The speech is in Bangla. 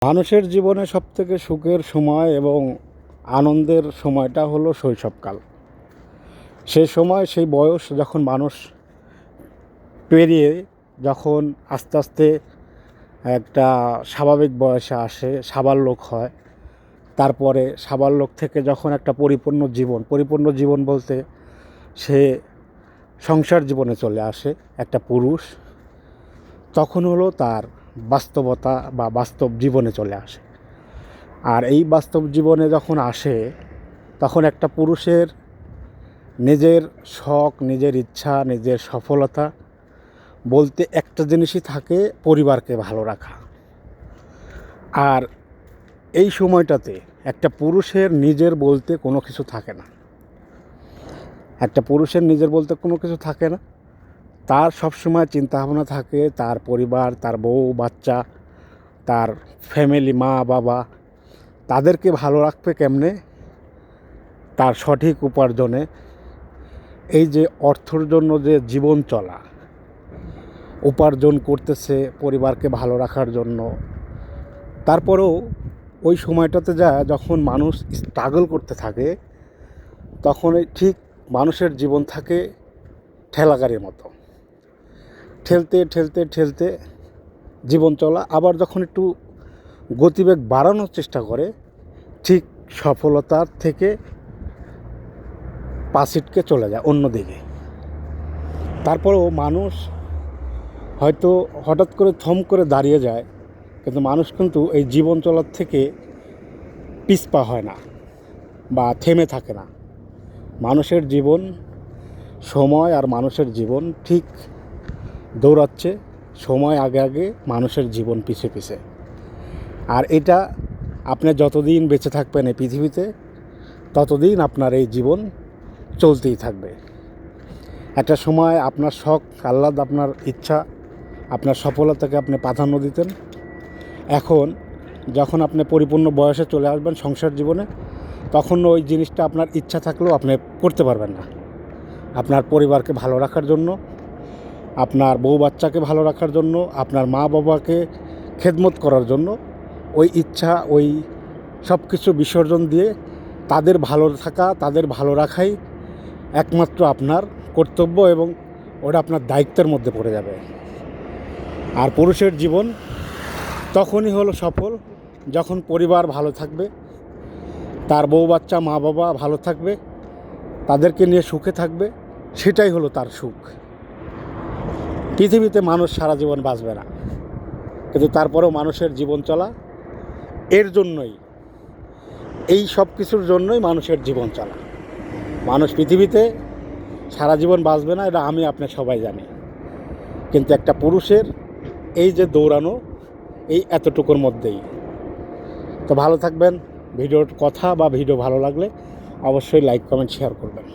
মানুষের জীবনে সবথেকে সুখের সময় এবং আনন্দের সময়টা হলো শৈশবকাল। সেই সময়, সেই বয়স যখন মানুষ পেরিয়ে যখন আস্তে আস্তে একটা স্বাভাবিক বয়সে আসে, সাবালক হয়, তারপরে সাবালক থেকে যখন একটা পরিপূর্ণ জীবন বলতে সে সংসার জীবনে চলে আসে একটা পুরুষ, তখন হলো তার বাস্তবতা বা বাস্তব জীবনে চলে আসে। আর এই বাস্তব জীবনে যখন আসে, তখন একটা পুরুষের নিজের শখ, নিজের ইচ্ছা, নিজের সফলতা বলতে একটা জিনিসই থাকে, পরিবারকে ভালো রাখা। আর এই সময়টাতে একটা পুরুষের নিজের বলতে কোনো কিছু থাকে না। একটা পুরুষের নিজের বলতে কোনো কিছু থাকে না। তার সবসময় চিন্তাভাবনা থাকে তার পরিবার, তার বউ বাচ্চা, তার ফ্যামিলি, মা বাবা, তাদেরকে ভালো রাখবে কেমনে, তার সঠিক উপার্জনে, এই যে অর্থের জন্য যে জীবন চলা, উপার্জন করতেছে পরিবারকে ভালো রাখার জন্য। তারপরেও ওই সময়টাতে যখন মানুষ স্ট্রাগল করতে থাকে, তখন ঠিক মানুষের জীবন থাকে ঠেলাগাড়ির মতো, ঠেলতে ঠেলতে ঠেলতে জীবন চলা। আবার যখন একটু গতিবেগ বাড়ানোর চেষ্টা করে, ঠিক সফলতার থেকে পাশিটকে চলে যায় অন্যদিকে। তারপরেও মানুষ হয়তো হঠাৎ করে থম করে দাঁড়িয়ে যায়, কিন্তু মানুষ কিন্তু এই জীবন চলার থেকে পিছপা হয় না বা থেমে থাকে না। মানুষের জীবন, সময় আর মানুষের জীবন ঠিক দৌড়াচ্ছে, সময় আগে আগে, মানুষের জীবন পিছে পিছে। আর এটা আপনি যতদিন বেঁচে থাকবেন এই পৃথিবীতে, ততদিন আপনার এই জীবন চলতেই থাকবে। একটা সময় আপনার শখ, আহ্লাদ, আপনার ইচ্ছা, আপনার সফলতাকে আপনি প্রাধান্য দিতেন। এখন যখন আপনি পরিপূর্ণ বয়সে চলে আসবেন সংসার জীবনে, তখন ওই জিনিসটা আপনার ইচ্ছা থাকলেও আপনি করতে পারবেন না। আপনার পরিবারকে ভালো রাখার জন্য, আপনার বউ বাচ্চাকে ভালো রাখার জন্য, আপনার মা বাবাকে খেদমত করার জন্য ওই ইচ্ছা, ওই সব কিছু বিসর্জন দিয়ে তাদের ভালো থাকা, তাদের ভালো রাখাই একমাত্র আপনার কর্তব্য, এবং ওটা আপনার দায়িত্বের মধ্যে পড়ে যাবে। আর পুরুষের জীবন তখনই হলো সফল, যখন পরিবার ভালো থাকবে, তার বউ বাচ্চা, মা বাবা ভালো থাকবে, তাদেরকে নিয়ে সুখে থাকবে, সেটাই হলো তার সুখ। পৃথিবীতে মানুষ সারা জীবন বাঁচবে না, কিন্তু তারপরেও মানুষের জীবন চলা এর জন্যই, এই সব কিছুর জন্যই মানুষের জীবন চলা। মানুষ পৃথিবীতে সারা জীবন বাঁচবে না, এটা আমি আপনি সবাই জানি। কিন্তু একটা পুরুষের এই যে দৌড়ানো, এই এতটুকুর মধ্যেই। তো ভালো থাকবেন। ভিডিওর কথা বা ভিডিও ভালো লাগলে অবশ্যই লাইক, কমেন্ট, শেয়ার করবেন।